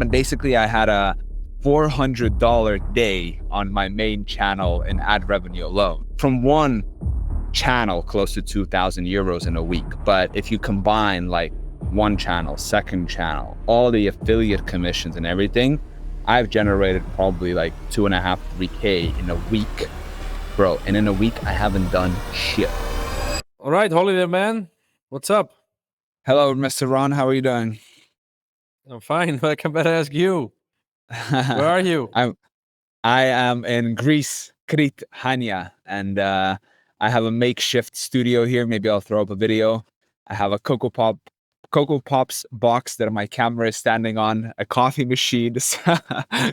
But basically, I had a $400 day on my main channel in ad revenue alone. From one channel, close to 2,000 euros in a week. But if you combine like one channel, second channel, all the affiliate commissions and everything, I've generated probably like 2.5, 3K in a week, bro. And in a week, I haven't done shit. All right, Holiday Man, what's up? Hello, Mr. Ron. How are you doing? I'm fine, but I can better ask you. Where are you? I am in Greece, Crete, Hania, and I have a makeshift studio here. Maybe I'll throw up a video. I have a Cocoa Pops box that my camera is standing on, a coffee machine,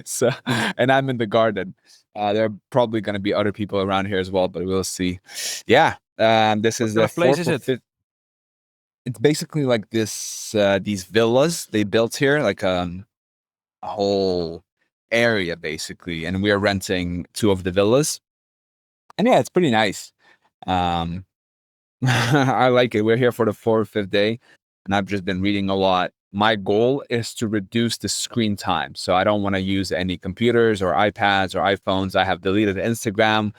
so, and I'm in the garden. There are probably going to be other people around here as well, but we'll see. Yeah, this is the place is it? It's basically like this, these villas they built here, like a whole area basically, and we are renting 2 of the villas, and yeah, it's pretty nice. I like it. We're here for the 4th or 5th day, and I've just been reading a lot. My goal is to reduce the screen time, so I don't want to use any computers or iPads or iPhones. I have deleted Instagram,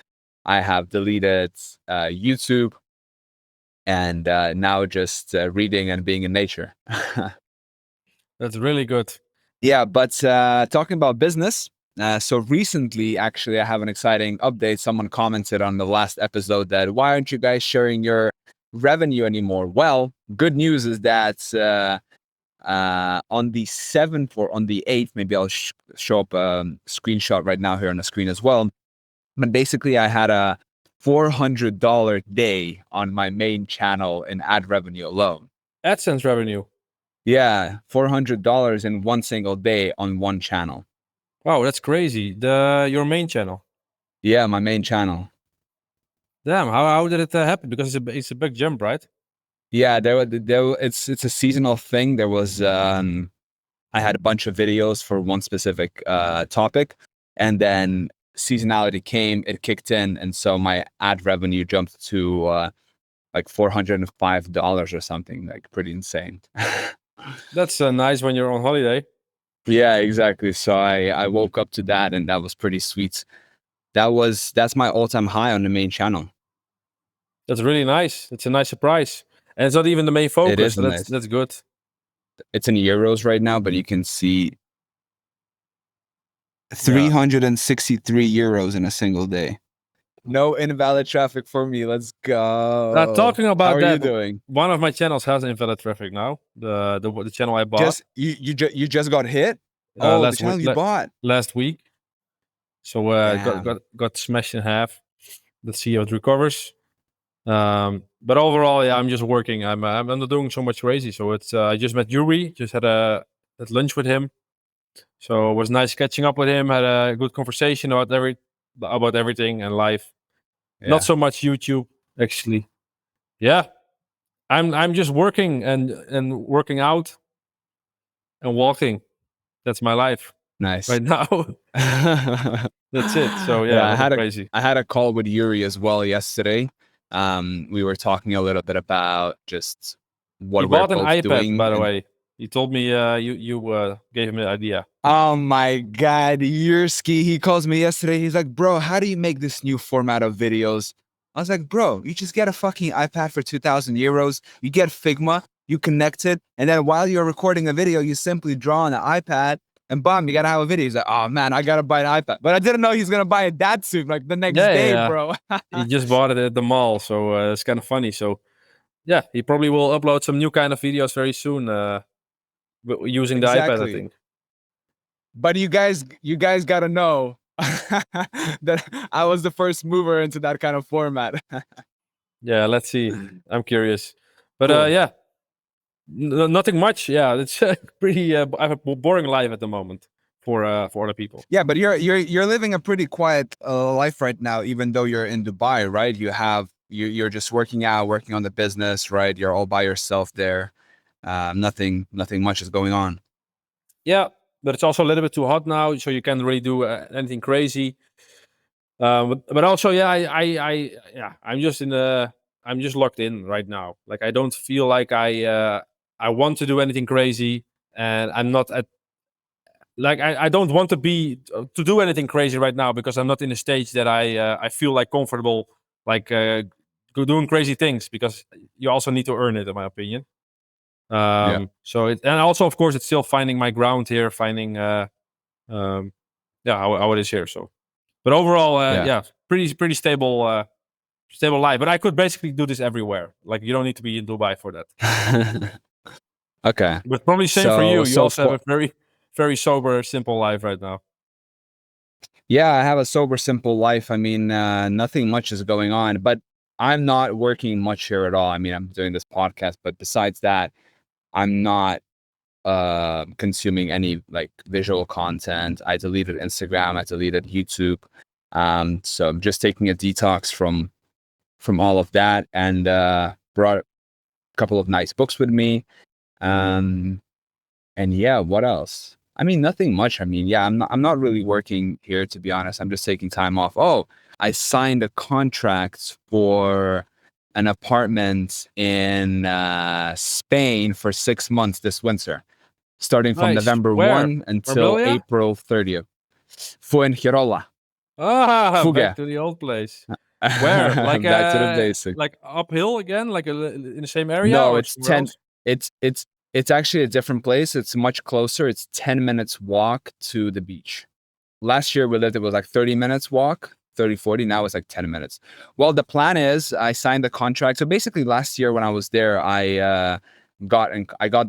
I have deleted YouTube, and now just reading and being in nature. That's really good. Yeah, but talking about business, so recently, actually, I have an exciting update. Someone commented on the last episode that, why aren't you guys sharing your revenue anymore? Well, good news is that on the 7th or on the 8th, maybe I'll show up a screenshot right now here on the screen as well. But basically, I had a $400 day on my main channel in ad revenue alone. AdSense revenue. Yeah, $400 in one single day on one channel. Wow, that's crazy. Your main channel. Yeah, my main channel. Damn, how did it happen? Because it's a big jump, right? Yeah, it's a seasonal thing. There was I had a bunch of videos for one specific topic, and then seasonality came, it kicked in, and so my ad revenue jumped to like $405 or something, like pretty insane. That's nice when you're on holiday. Yeah, exactly. So I woke up to that, and that was pretty sweet. That's my all-time high on the main channel. That's really nice. It's a nice surprise, and it's not even the main focus. It is So nice. That's good. It's in euros right now, but you can see 363 euros in a single day. No invalid traffic for me. Let's go. Talking about how are that, you doing? One of my channels has invalid traffic now. The channel I bought. You just got hit. The channel you bought last week. So got smashed in half. Let's see how it recovers. But overall, yeah, I'm just working. I'm not doing so much crazy. So it's I just met Yuri. Just had lunch with him. So it was nice catching up with him. Had a good conversation about everything and life. Yeah. Not so much YouTube, actually. Yeah, I'm just working and working out and walking. That's my life. Nice. Right now. That's it. So yeah, I had a call with Yuri as well yesterday. We were talking a little bit about just what we're both doing. He bought an iPad, by the way. He told me you gave him the idea. Oh my God, Yurski, he calls me yesterday. He's like, bro, how do you make this new format of videos? I was like, bro, you just get a fucking iPad for 2,000 euros. You get Figma, you connect it, and then while you're recording a video, you simply draw on the iPad, and bam, you gotta have a video. He's like, oh man, I gotta buy an iPad. But I didn't know he's gonna buy a dad suit like the next day, bro. He just bought it at the mall, so it's kind of funny. So yeah, he probably will upload some new kind of videos very soon using the iPad, I think. But you guys gotta know that I was the first mover into that kind of format. Yeah, let's see. I'm curious. But cool. Yeah, nothing much. Yeah, it's pretty. I have a boring life at the moment for other people. Yeah, but you're living a pretty quiet life right now, even though you're in Dubai, right? You're just working out, working on the business, right? You're all by yourself there. Nothing much is going on. Yeah, but it's also a little bit too hot now, so you can't really do anything crazy. But also, yeah, I'm just locked in right now. Like I don't feel like I want to do anything crazy, and I'm not like I don't want to be to do anything crazy right now because I'm not in a stage that I feel like comfortable like doing crazy things, because you also need to earn it, in my opinion. Yeah. So it, and also of course it's still finding my ground here, finding um, yeah, how it is here. So, but overall, Yeah. yeah, pretty stable stable life. But I could basically do this everywhere. Like you don't need to be in Dubai for that. Okay. But probably same for So you. You so also have far, a very sober, simple life right now. yeah, I have a sober, simple life. I mean, nothing much is going on, but I'm not working much here at all. I mean, I'm doing this podcast, but besides that, I'm not consuming any like visual content. I deleted Instagram, I deleted YouTube. So I'm just taking a detox from all of that, and brought a couple of nice books with me. Um, and yeah, what else? I mean, nothing much. I mean, yeah, I'm not really working here, to be honest. I'm just taking time off. Oh, I signed a contract for an apartment in Spain for 6 months this winter, starting from Nice. November Where? 1 until Marbella? April 30th. Fuengirola, Ah, back Fuga. to the old place. Where? Back to the basic. Like uphill again? Like in the same area No, or it's somewhere 10. else? It's actually a different place. It's much closer. It's 10 minutes walk to the beach. Last year we lived, it was like 30 minutes walk, 30, 40. Now it's like 10 minutes. Well, the plan is I signed the contract. So basically last year when I was there, I got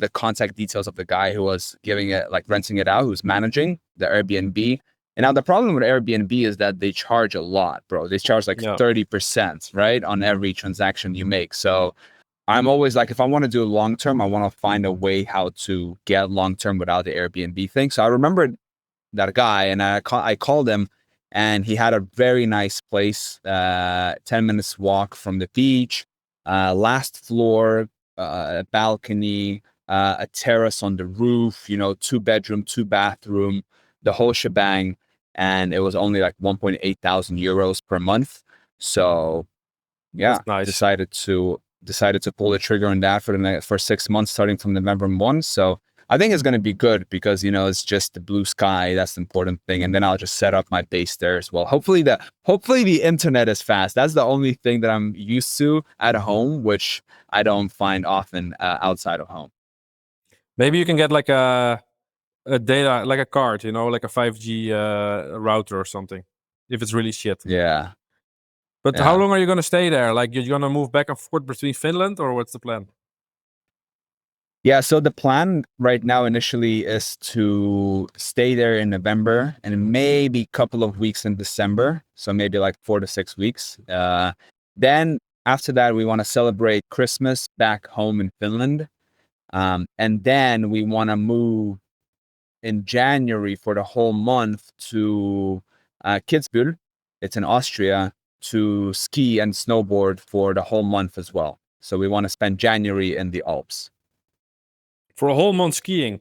the contact details of the guy who was giving it, like renting it out, who's managing the Airbnb. And now the problem with Airbnb is that they charge a lot, bro. They charge like Yeah. 30%, right, on every transaction you make. So I'm always like, if I want to do long term, I want to find a way how to get long term without the Airbnb thing. So I remember that guy, and I called him, and he had a very nice place, 10 minutes walk from the beach, last floor, a balcony, a terrace on the roof, 2 bedroom, 2 bathroom, the whole shebang. And it was only like 1.8 thousand euros per month. So That's yeah, nice. decided to pull the trigger on that for 6 months, starting from November 1. So I think it's going to be good because it's just the blue sky. That's the important thing, and then I'll just set up my base there as well. Hopefully the internet is fast. That's the only thing that I'm used to at home, which I don't find often outside of home. Maybe you can get like a data, like a card, like a 5G router or something, if it's really shit. Yeah, But how yeah. long are you gonna stay there? Like you're gonna move back and forth between Finland, or what's the plan? Yeah, so the plan right now initially is to stay there in November and maybe a couple of weeks in December. So maybe like 4 to 6 weeks. Then after that, we want to celebrate Christmas back home in Finland. And then we want to move in January for the whole month to Kitzbühel. It's in Austria, to ski and snowboard for the whole month as well. So we want to spend January in the Alps. For a whole month skiing?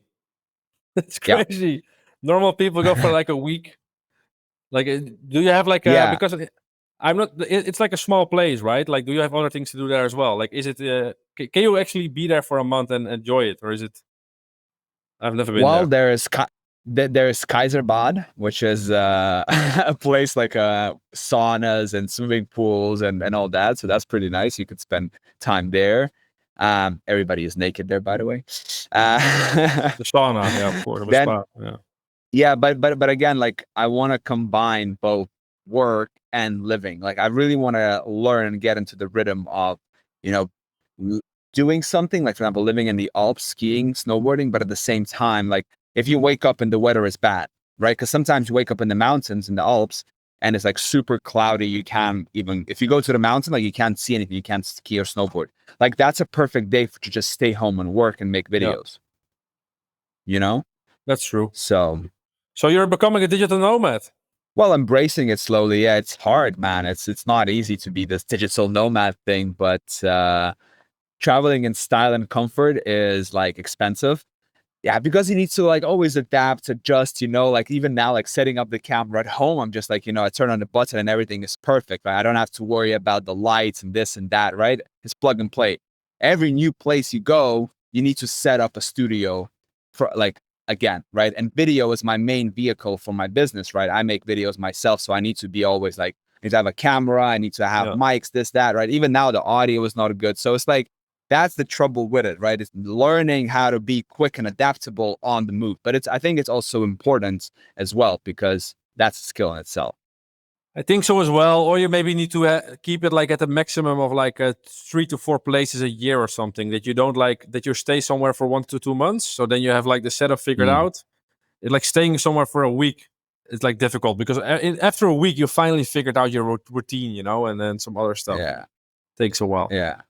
That's Yeah. crazy. Normal people go for like a week. Like, do you have like Yeah. because I'm not. It's like a small place, right? Like, do you have other things to do there as well? Like, is it? Can you actually be there for a month and enjoy it, or is it? I've never been Well, there. there's Kaiserbad, which is a place like saunas and swimming pools and all that. So that's pretty nice. You could spend time there. Everybody is naked there, by the way. The sauna, yeah, of course, the Then spa, yeah. yeah, but again, like I want to combine both work and living. Like I really want to learn and get into the rhythm of, you know, l- doing something. Like for example, living in the Alps, skiing, snowboarding, but at the same time, like if you wake up and the weather is bad, right? Because sometimes you wake up in the mountains in the Alps and it's like super cloudy. You can't even if you go to the mountain, like you can't see anything. You can't ski or snowboard. Like that's a perfect day to just stay home and work and make Yeah, videos. You know, that's true. so. So you're becoming a digital nomad. Well, embracing it slowly. Yeah, it's hard, man. It's not easy to be this digital nomad thing, but traveling in style and comfort is like expensive. Yeah, because you need to like always adapt, adjust, like even now, like setting up the camera at home, I'm just like, I turn on the button and everything is perfect. Right? I don't have to worry about the lights and this and that, right? It's plug and play. Every new place you go, you need to set up a studio for like again, right? And video is my main vehicle for my business, right? I make videos myself, so I need to be always like, I need to have a camera, I need to have mics, this, that, right? Even now the audio is not good. So it's like, that's the trouble with it, right? It's learning how to be quick and adaptable on the move. But I think it's also important as well, because that's a skill in itself. I think so as well. Or you maybe need to keep it like at a maximum of like 3 to 4 places a year or something, that you don't like, that you stay somewhere for 1 to 2 months. So then you have like the setup figured out. It's like staying somewhere for a week. It's like difficult because after a week, you finally figured out your routine, you know, and then some other stuff. Yeah. Takes a while. Yeah.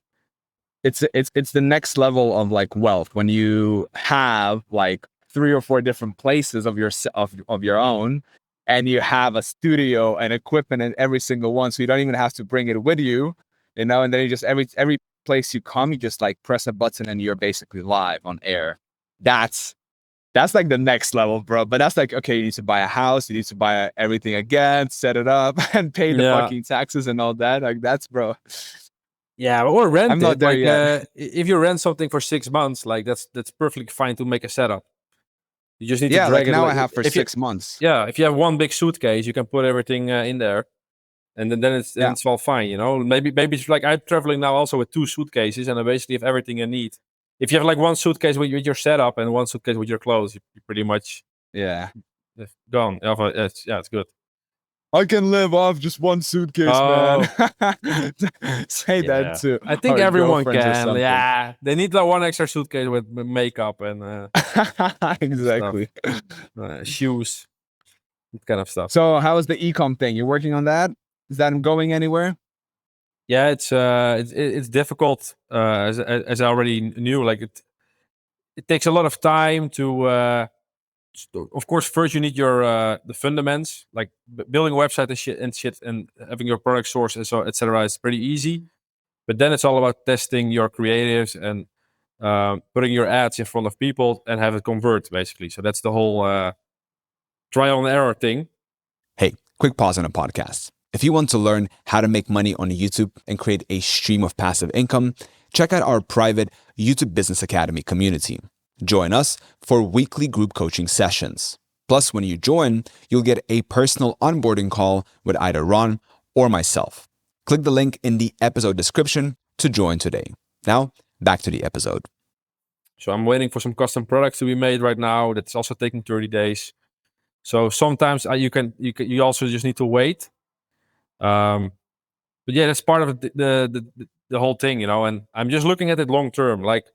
It's the next level of like wealth when you have like 3 or 4 different places of your own, and you have a studio and equipment in every single one, so you don't even have to bring it with you, you know. And then you just every place you come, you just like press a button and you're basically live on air. That's like the next level, bro. But that's like, okay, you need to buy a house, you need to buy everything again, set it up, and pay the fucking taxes and all that. Like that's, bro. Yeah, or rent I'm not it. there Like yet. if you rent something for 6 months, like that's perfectly fine to make a setup. You just need to Yeah, drag like it. now Like I have for if you, 6 months. yeah, if you have one big suitcase, you can put everything in there, and then it's all fine. You know, maybe it's like I'm traveling now also with 2 suitcases, and I basically have everything you need. If you have like one suitcase with your setup and one suitcase with your clothes, you're pretty much gone. It's good. I can live off just one suitcase, man. Say that to I think our girlfriends girlfriends or can. something. Yeah, they need that one extra suitcase with makeup and exactly. shoes, that kind of stuff. So, how is the ecom thing? You're working on that? Is that going anywhere? Yeah, it's difficult. As I already knew, like it takes a lot of time to. Of course, first you need your the fundamentals, like building a website and shit, and having your product source and so etc. is pretty easy. But then it's all about testing your creatives and putting your ads in front of people and have it convert, basically. So that's the whole trial and error thing. Hey, quick pause on a podcast. If you want to learn how to make money on YouTube and create a stream of passive income, check out our private YouTube Business Academy community. Join us for weekly group coaching sessions. Plus, when you join, you'll get a personal onboarding call with either Ron or myself. Click the link in the episode description to join today. Now, back to the episode. So I'm waiting for some custom products to be made right now. That's also taking 30 days. So sometimes you also just need to wait. But yeah, that's part of the whole thing, you know. And I'm just looking at it long term. Like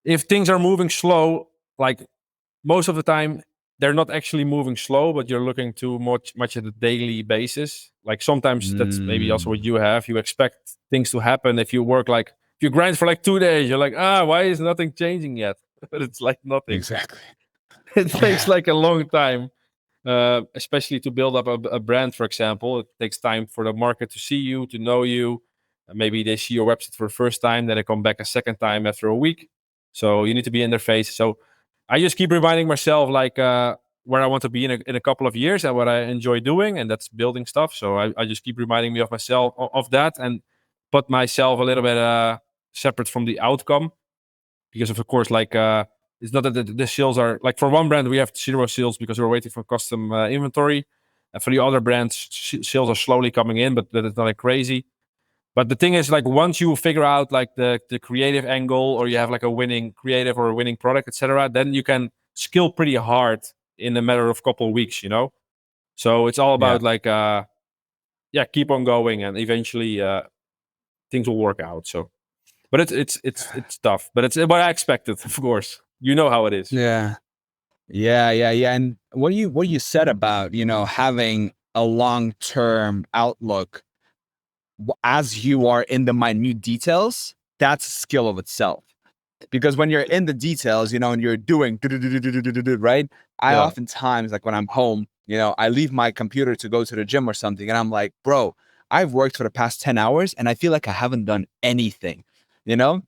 if things are moving slow, like most of the time they're not actually moving slow, but you're looking too much at a daily basis. Like sometimes that's maybe also what you have. You expect things to happen if you work like if you grind for like 2 days, you're like, why is nothing changing yet? But it's like nothing. Exactly. It takes like a long time. Especially to build up a brand, for example. It takes time for the market to see you, to know you. Maybe they see your website for the first time, then they come back a second time after a week. So you need to be in their face. So I just keep reminding myself, like, where I want to be in a couple of years and what I enjoy doing, and that's building stuff. So I just keep reminding me of myself of that and put myself a little bit separate from the outcome. Because of course, like, it's not that the sales are like for one brand we have 0 sales because we're waiting for custom inventory, and for the other brands sales are slowly coming in, but that is not like crazy. But the thing is, like, once you figure out like the creative angle, or you have like a winning creative or a winning product, etc., then you can scale pretty hard in a matter of couple of weeks, you know. So it's all about like keep on going, and eventually things will work out. So but it's tough, but it's what I expected, of course. You know how it is. Yeah. And what you said about, you know, having a long-term outlook as you are in the minute details, that's a skill of itself. Because when you're in the details, you know, and you're doing right, I oftentimes, like when I'm home, you know, I leave my computer to go to the gym or something, and I'm like, bro, I've worked for the past 10 hours and I feel like I haven't done anything, you know?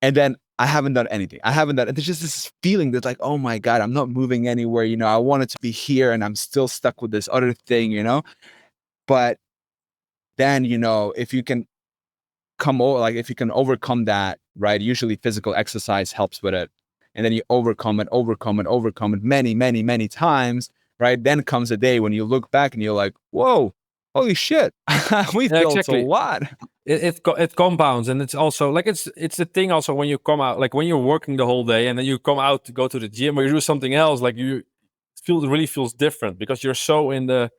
And then I haven't done anything. I haven't done it. There's just this feeling that's like, oh my God, I'm not moving anywhere. You know, I wanted to be here and I'm still stuck with this other thing, you know? But then, you know, if you can come over, like if you can overcome that, right? Usually physical exercise helps with it. and then you overcome it many times, right? Then comes a day when you look back and you're like, whoa, holy shit, we've Yeah, built a exactly. lot. It compounds, and it's also like it's the thing also when you come out, like when you're working the whole day and then you come out to go to the gym or you do something else, like you really feels different because you're so in the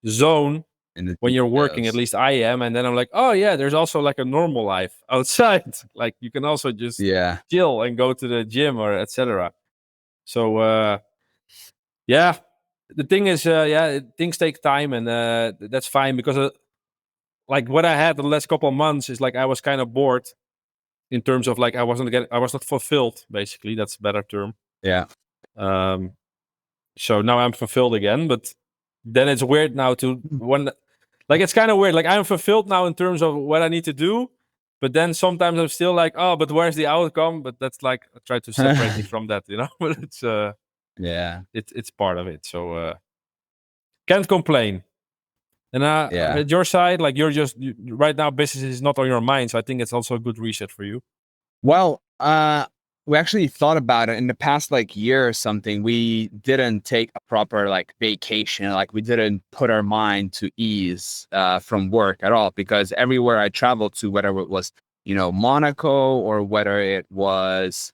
zone In the when you're working. At details. least I am, and then I'm like, oh yeah, there's also like a normal life outside. Like you can also just Yeah. chill and go to the gym or etc. So yeah, the thing is, things take time, and that's fine because like what I had the last couple of months is like I was kind of bored in terms of like I was not fulfilled. Basically, that's a better term. Yeah. Um, so now I'm fulfilled again, but then it's weird now to when like it's kind of weird. Like I'm fulfilled now in terms of what I need to do, but then sometimes I'm still like, oh, but where's the outcome? But that's like I try to separate me from that, you know. But Yeah. it's part of it. So can't complain. And Yeah. at your side, like right now, business is not on your mind, so I think it's also a good reset for you. Well, we actually thought about it in the past like year or something. We didn't take a proper like vacation, like we didn't put our mind to ease from work at all, because everywhere I traveled to, whether it was, Monaco or whether it was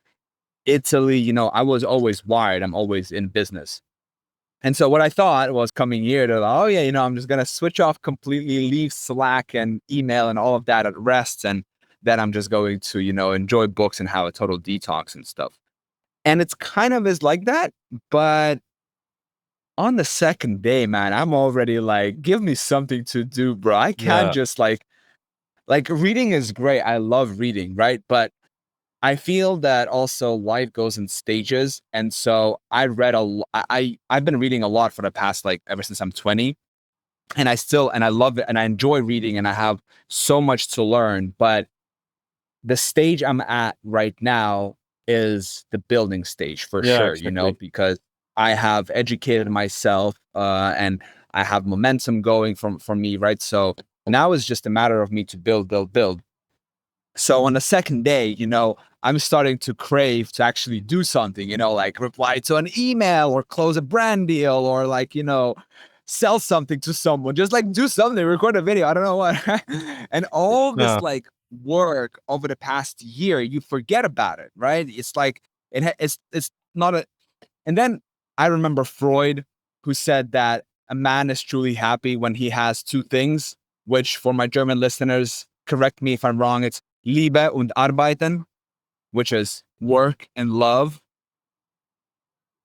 Italy, I was always wired. I'm always in business. And so what I thought was coming here to, oh yeah, I'm just gonna switch off completely, leave Slack and email and all of that at rest, and then I'm just going to, enjoy books and have a total detox and stuff. And it's kind of is like that, but on the second day, man, I'm already like, give me something to do, bro. I can't Yeah, just like reading is great. I love reading, right? But I feel that also life goes in stages, and so I read I've been reading a lot for the past like ever since I'm 20, and I love it and I enjoy reading and I have so much to learn. But the stage I'm at right now is the building stage for yeah, sure, exactly. because I have educated myself and I have momentum going from me, right? So now it's just a matter of me to build. So on the second day, I'm starting to crave to actually do something, like reply to an email or close a brand deal or like, sell something to someone, just like do something, record a video. I don't know what. And all this No, like work over the past year, you forget about it, right? It's like, it's not a, and then I remember Freud, who said that a man is truly happy when he has two things, which for my German listeners, correct me if I'm wrong, it's Liebe und Arbeiten, which is work and love.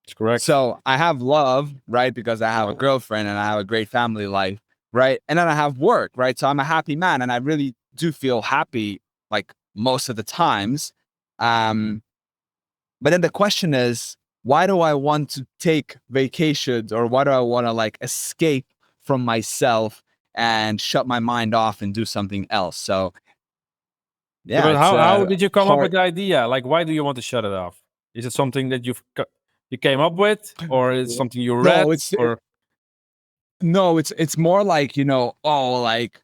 it's correct. So I have love, right? Because I have a girlfriend and I have a great family life, right? And then I have work, right? So I'm a happy man and I really do feel happy like most of the times. Um, But then the question is, why do I want to take vacations, or why do I want to like escape from myself and shut my mind off and do something else? So Yeah, yeah, but it's how did you come up with hard. the idea? Like, why do you want to shut it off? Is it something that you came up with, or is it something you read, No, it's or no, it's more like, oh, like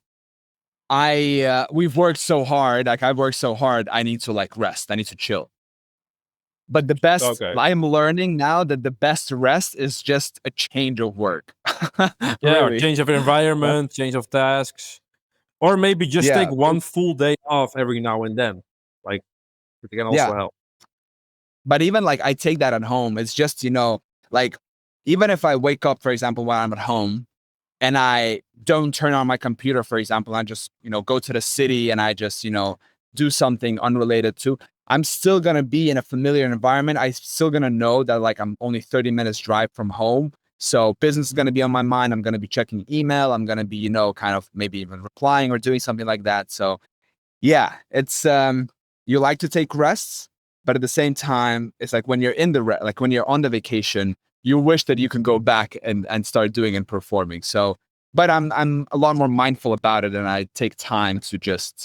we've worked so hard, like I've worked so hard, I need to like rest, I need to chill. But the best okay? I'm learning now that the best rest is just a change of work. Yeah, or Really. change of environment, change of tasks, or maybe just take Yeah. one full day off every now and then. Like it can also Yeah. help. But even like I take that at home. It's just, like even if I wake up, for example, while I'm at home and I don't turn on my computer, for example, I just, go to the city and I just, do something unrelated to, I'm still going to be in a familiar environment. I'm still going to know that like I'm only 30 minutes drive from home. So business is going to be on my mind. I'm going to be checking email. I'm going to be, kind of maybe even replying or doing something like that. So yeah, it's you like to take rests, but at the same time, it's like when you're like when you're on the vacation, you wish that you can go back and start doing and performing. So, but I'm a lot more mindful about it, and I take time to just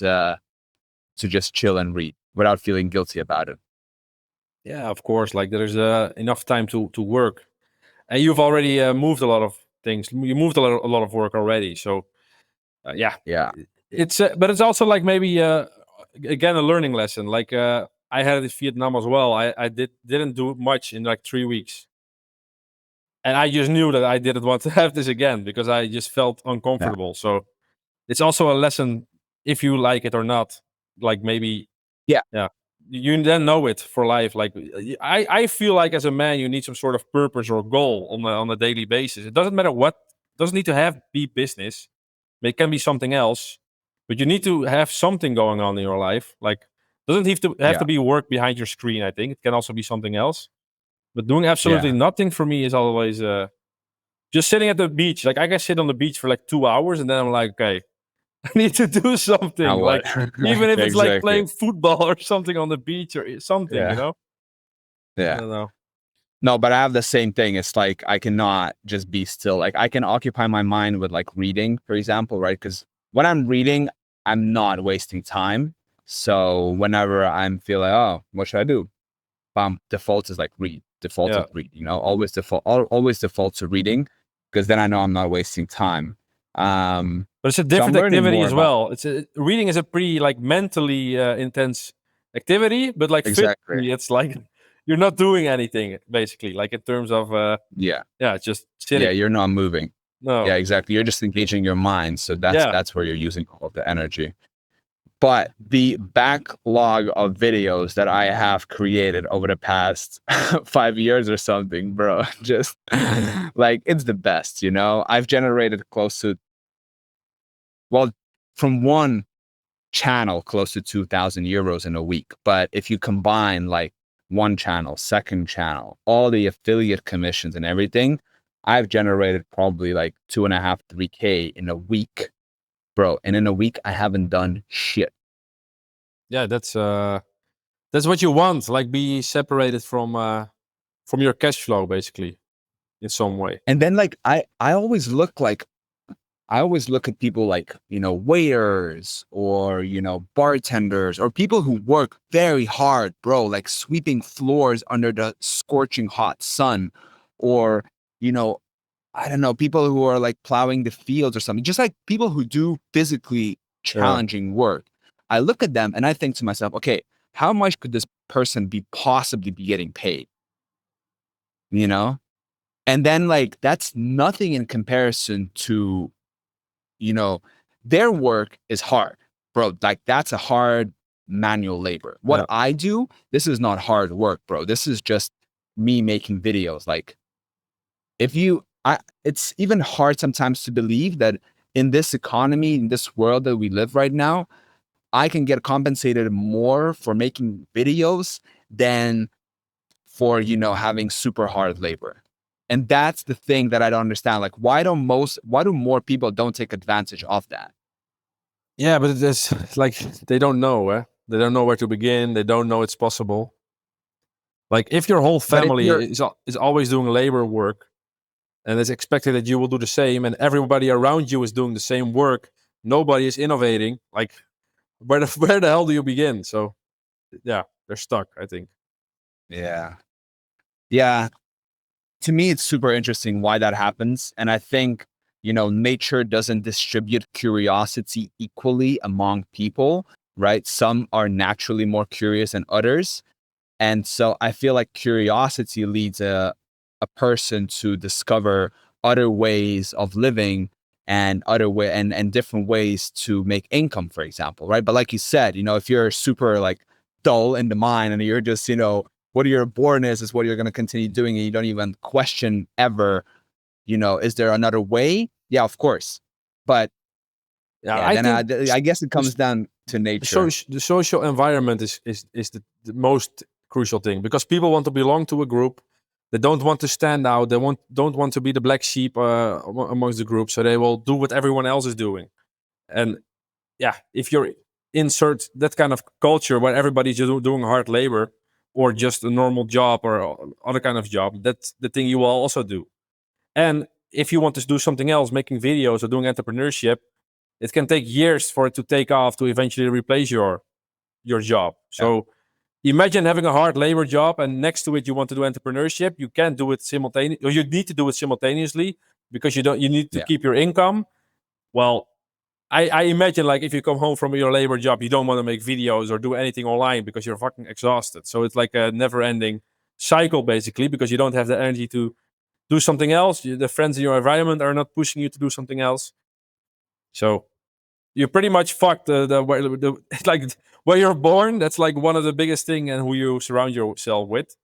chill and read without feeling guilty about it. Yeah, of course. Like there's enough time to work, and you've already moved a lot of things. You moved a lot of work already. So yeah, Yeah. it's but it's also like maybe again a learning lesson. Like I had it in Vietnam as well. I didn't do much in like 3 weeks. And I just knew that I didn't want to have this again because I just felt Yeah. uncomfortable. So it's also a lesson if you like it or not. Like maybe, Yeah. yeah, you then know it for life. Like I feel like as a man, you need some sort of purpose or goal on a daily basis. It doesn't matter what. Doesn't need to be business. It can be something else, but you need to have something going on in your life. Like doesn't have to Yeah. be work behind your screen. I think it can also be something else. But doing absolutely Yeah. nothing for me is always just sitting at the beach. Like I can sit on the beach for like 2 hours, and then I'm like, okay, I need to do Now something. what? Like even if it's like Exactly. playing football or something on the beach or something, Yeah. I Yeah. don't know. No, but I have the same thing. It's like I cannot just be still. Like I can occupy my mind with like reading, for example, right? Because when I'm reading, I'm not wasting time. So whenever I'm feeling, oh, what should I do? Default is like read. Yeah, Defaulted read. Always default to reading, because then I know I'm not wasting time. but it's a So I'm different learning activity more as about well. Reading is a pretty like mentally intense activity, but like exactly. physically, it's like you're not doing anything basically. Like in terms of Yeah. yeah, just Yeah, sitting. you're not moving. No, Yeah, exactly. You're just engaging your mind. So that's yeah, that's where you're using all of the energy. But the backlog of videos that I have created over the past 5 years or something, bro, just like it's the best, you know? I've generated close to, well, from one channel, close to 2,000 euros in a week. But if you combine like one channel, second channel, all the affiliate commissions and everything, I've generated probably like 2.5, 3K in a week, bro. And in a week, I haven't done shit. yeah. That's what you want. Like be separated from your cash flow, basically, in some way. And then like I always look at people like, waiters or, bartenders or people who work very hard, bro, like sweeping floors under the scorching hot sun, or, you know, I don't know, people who are like plowing the fields or something, just like people who do physically Yeah, challenging work. I look at them and I think to myself, okay, how much could this person possibly be getting paid? You know? And then like that's nothing in comparison to, you know, their work is hard, bro. Like that's a hard manual labor. What yeah, I do, this is not hard work, bro. This is just me making videos. Like if you, it's even hard sometimes to believe that in this economy, in this world that we live right now, I can get compensated more for making videos than for, having super hard labor. And that's the thing that I don't understand. Like, why do more people don't take advantage of that? yeah. But it's like they don't know. They don't know where to begin. They don't know it's possible. Like if your whole But if family you're, is always doing labor work, and it's expected that you will do the same, and everybody around you is doing the same work, nobody is innovating. Like where the where the hell do you begin? So yeah, they're stuck. I think. yeah, yeah, to me, it's super interesting why that happens. And I think, nature doesn't distribute curiosity equally among people, right? Some are naturally more curious than others. And so I feel like curiosity leads a person to discover other ways of living and and different ways to make income, for example, right? But like you said, if you're super like dull in the mind and you're just, what you're born is what you're going to continue doing, and you don't even question ever, is there another way? Yeah, of course. But Yeah, yeah, I then think I guess it comes this, down to nature. the social environment is the most crucial thing because people want to belong to a group. They don't want to stand out. They don't want to be the black sheep amongst the group. So they will do what everyone else is doing. And yeah, if you're insert that kind of culture where everybody's just doing hard labor or just a normal job or other kind of job, that's the thing you will also do. And if you want to do something else, making videos or doing entrepreneurship, it can take years for it to take off to eventually replace your job. Yeah, So imagine having a hard labor job and next to it you want to do entrepreneurship. You can't do it simultaneously, or you need to do it simultaneously because you need to yeah, keep your income. Well, I imagine like if you come home from your labor job, you don't want to make videos or do anything online because you're fucking exhausted. So it's like a never-ending cycle basically because you don't have the energy to do something else. The friends in your environment are not pushing you to do something else. So you're pretty much fucked. It's like where you're born. That's like one of the biggest thing, and who you surround yourself with.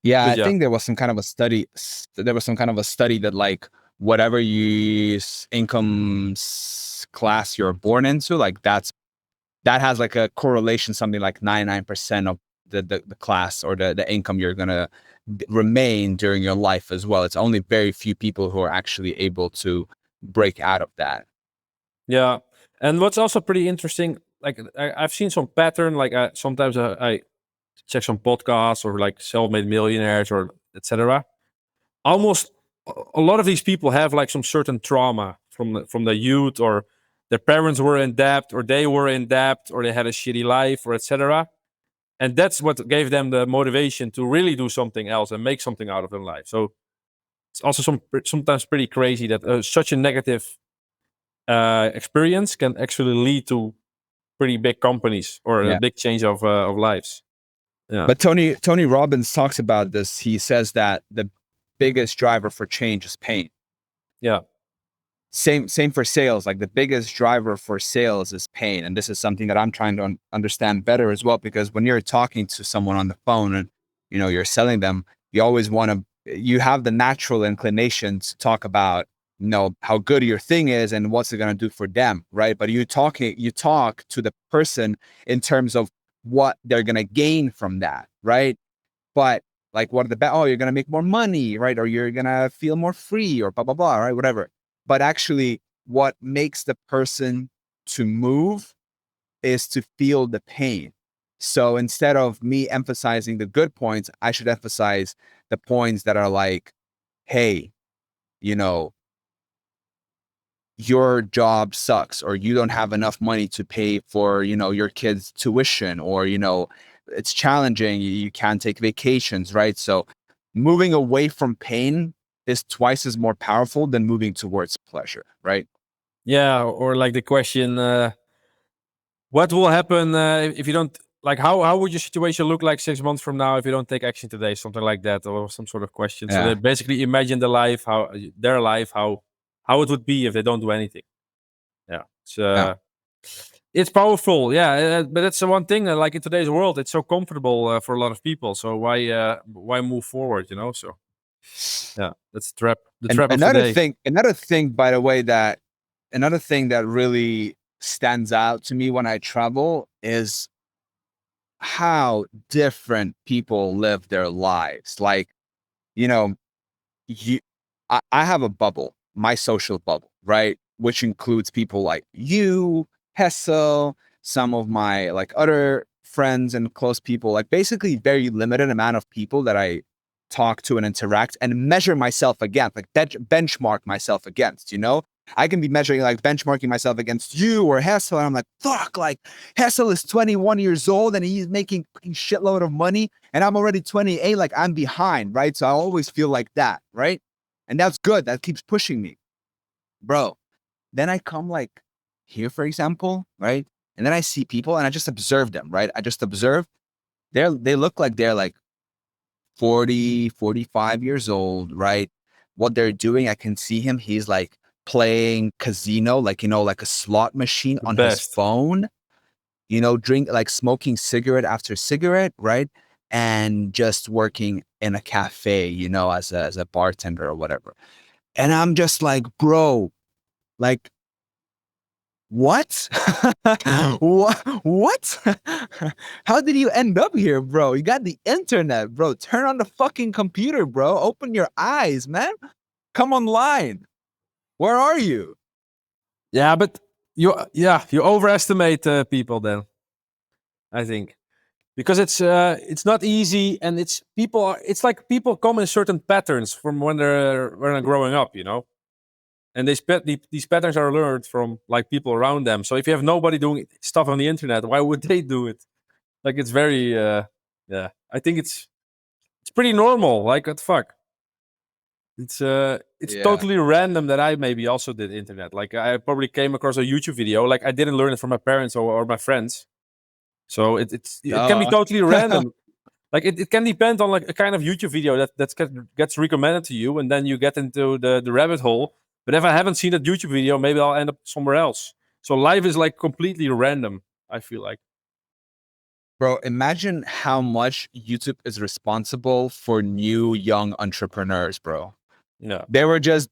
Yeah, But I yeah, think there was some kind of a study. There was some kind of a study that like whatever income class you're born into, like that has like a correlation, something like 99% of the class or the income you're gonna remain during your life as well. It's only very few people who are actually able to break out of that. yeah. And what's also pretty interesting, like I've seen some pattern. Like sometimes I check some podcasts or like self-made millionaires or etc. Almost a lot of these people have like some certain trauma from the youth, or their parents were in debt, or they were in debt, or they had a shitty life, or etc. And that's what gave them the motivation to really do something else and make something out of their life. So it's also sometimes pretty crazy that such a negative experience can actually lead to pretty big companies or a Yeah. big change of lives. Yeah, But Tony Robbins talks about this. He says that the biggest driver for change is pain. yeah, Same for sales. Like the biggest driver for sales is pain, and this is something that I'm trying to understand better as well. Because when you're talking to someone on the phone and you're selling them, you always want to. You have the natural inclination to talk about how good your thing is and what's it going to do for them, right? But you talk to the person in terms of what they're going to gain from that, right? But like, what are you're going to make more money, right? Or you're going to feel more free or blah, blah, blah, right? Whatever. But actually, what makes the person to move is to feel the pain. So instead of me emphasizing the good points, I should emphasize the points that are like, hey, you know, your job sucks, or you don't have enough money to pay for your kids tuition, or it's challenging, you can't take vacations, right? So moving away from pain is twice as more powerful than moving towards pleasure, right? yeah. Or like the question, what will happen if you don't, like, how would your situation look like 6 months from now if you don't take action today? Something like that, or some sort of question. So they Yeah, basically imagine their life, how it would be if they don't do anything. Yeah, yeah. it's powerful. Yeah, but that's the one thing. Like in today's world, it's so comfortable for a lot of people. So why move forward? So yeah, that's the trap. The And trap of today. another thing, by the way, that another thing that really stands out to me when I travel is how different people live their lives. Like, you know, you, I have a bubble, my social bubble, right? Which includes people like you, Hessel, some of my like other friends and close people, like basically very limited amount of people that I talk to and interact and measure myself against, like benchmark myself against. I can be measuring, like benchmarking myself against you or Hessel, and I'm like, fuck, like Hessel is 21 years old and he's making a shitload of money, and I'm already 28, like I'm behind, right? So I always feel like that, right? And that's good. That keeps pushing me, bro. Then I come like here, for example, right? And then I see people and I just observe them, right? I just observe. They look like they're like 40, 45 years old, right? What they're doing, I can see him. He's like playing casino, like, like a slot machine The on his best. phone, drink, like smoking cigarette after cigarette, right? And just working in a cafe, as a bartender or whatever. And I'm just like, bro, like, what? What? How did you end up here, bro? You got the internet, bro. Turn on the fucking computer, bro. Open your eyes, man. Come online. Where are you? Yeah, but you overestimate people then. I think because it's not easy, and it's like people come in certain patterns from when they're growing up, and these patterns are learned from like people around them. So if you have nobody doing stuff on the internet, why would they do it? Like it's very yeah. I think it's pretty normal. Like what the fuck? It's Yeah. totally random that I maybe also did internet. Like I probably came across a YouTube video. Like I didn't learn it from my parents or my friends. So it can be Oh. totally random. Like it can depend on like a kind of YouTube video gets recommended to you, and then you get into the rabbit hole. But if I haven't seen that YouTube video, maybe I'll end up somewhere else. So life is like completely random. I feel like. Bro, imagine how much YouTube is responsible for new young entrepreneurs, bro. Yeah. They were just,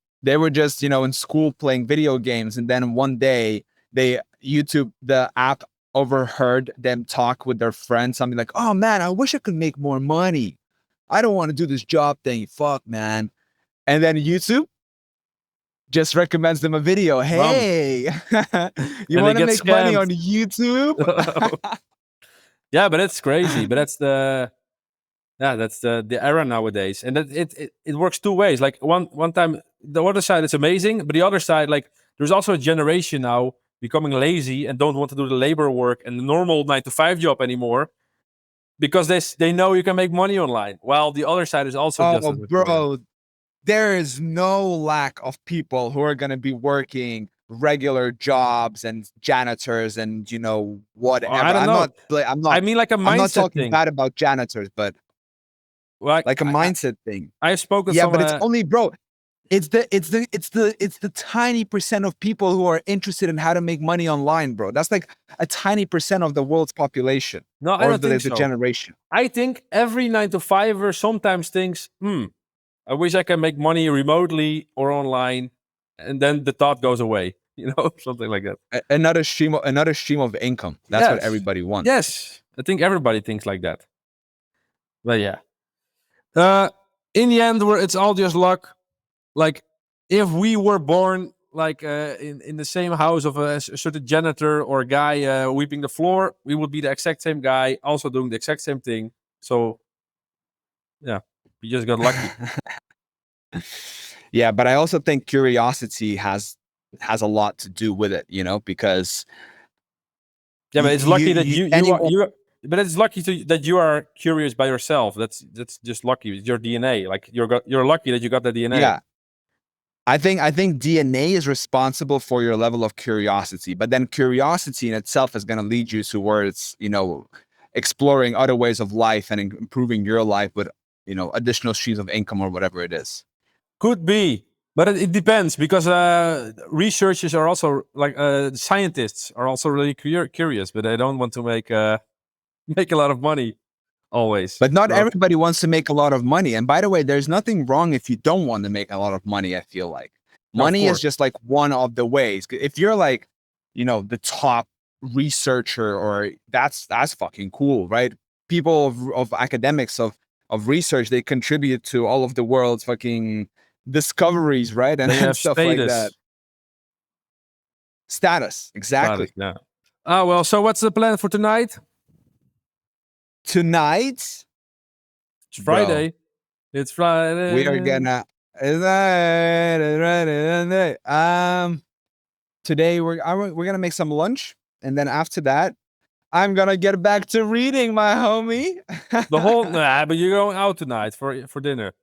in school playing video games, and then one day the app overheard them talk with their friends, something like, "Oh man, I wish I could make more money. I don't want to do this job thing. Fuck, man." And then YouTube just recommends them a video. Bum. Hey, you And they want to get make money scammed. on YouTube? Yeah, but that's crazy. But that's the era nowadays, and it works two ways. Like one time, the other side is amazing, but the other side, like there's also a generation now becoming lazy and don't want to do the labor work and the normal 9 to 5 job anymore because they know you can make money online. While the other side is also just Oh, as important. bro, there is no lack of people who are going to be working regular jobs and janitors and Or I whatever. don't I'm know. not I'm I not mean, like a I'm not mindset talking thing. bad about janitors, but Like like a mindset thing. I've spoken Yeah, some. but it's only, bro, it's the tiny percent of people who are interested in how to make money online, bro. That's like a tiny percent of the world's population No, I or don't of the, think the so. generation. I think every 9 to 5er sometimes thinks, I wish I can make money remotely or online, and then the thought goes away. Something like that. Another stream of income. That's what Yes, everybody wants. yes. I think everybody thinks like that. But yeah, uh, in the end, it's all just luck. Like if we were born like in the same house of a certain janitor or a guy sweeping the floor, we would be the exact same guy, also doing the exact same thing. So yeah, we just got lucky. Yeah, but I also think curiosity has a lot to do with it, because Yeah, but it's lucky that you are anyone. But it's lucky that you are curious by yourself. That's just lucky. It's your DNA. Like you're lucky that you got the DNA. Yeah, I think DNA is responsible for your level of curiosity, but then curiosity in itself is going to lead you towards, exploring other ways of life and improving your life with, additional streams of income or whatever it is. Could be, but it depends because researchers are also like scientists are also really curious, but they don't want to make make a lot of money always. But not So, everybody wants to make a lot of money. And by the way, there's nothing wrong if you don't want to make a lot of money, I feel like. no, of Money is course, just like one of the ways. If you're like, the top researcher, or that's fucking cool, right? People of academics, of research, they contribute to all of the world's fucking discoveries, right? And, then you and have stuff like that. status. Status, Status, exactly. yeah. Ah, well. So what's the plan for tonight? Tonight, It's bro, Friday. It's we are Friday. gonna today we're gonna make some lunch, and then after that, I'm gonna get back to reading, my homie. The whole but you're going out tonight for dinner,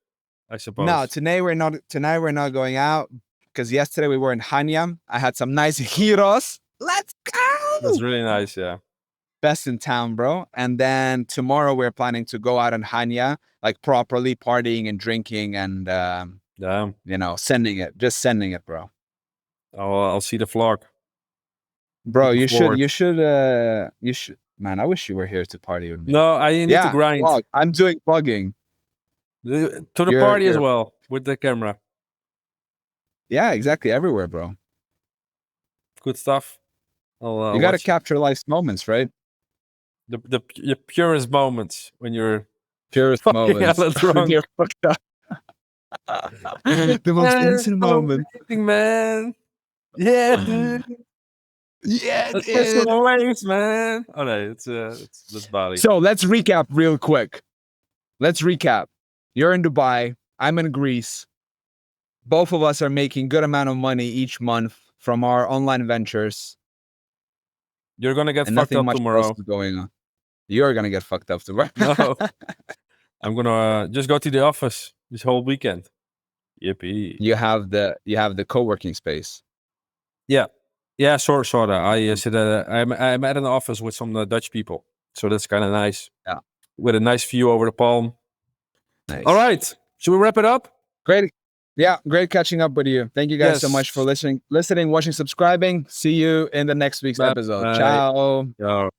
I No, suppose. tonight we're not going out because yesterday we were in Hanyam. I had some nice gyros. Let's That's go. really nice. Yeah. Best in town, bro. And then tomorrow we're planning to go out in Hanya, like properly partying and drinking and Damn. sending it, bro. I'll see the vlog. Bro, Looking forward. you should, man, I wish you were here to party with me. No, I need to Yeah, grind vlog. I'm doing vlogging. to the You're party as you're well with the camera. Yeah, exactly, everywhere, bro. Good stuff. You I'll got to watch it. capture life's moments, right? The purest moments when you're Purest fucking moments. hella drunk. You're fucked up. The most Yeah, innocent so moment. amazing, man. Yeah, dude. Yeah, Let's get some dude. waves, man. Oh no, that's Bali. So let's recap real quick. Let's recap. You're in Dubai. I'm in Greece. Both of us are making good amount of money each month from our online ventures, You're gonna get and fucked nothing up much else tomorrow. is going on. You're gonna get fucked up tomorrow. No, I'm gonna just go to the office this whole weekend. Yippee. You have the co-working space. Yeah, sort of. I sit I'm at an office with some Dutch people, so that's kind of nice. Yeah. With a nice view over the palm. Nice. All right, should we wrap it up? Great. Yeah, great catching up with you. Thank you guys so much for listening, watching, subscribing. See you in the next week's episode. Bye. Ciao. Ciao.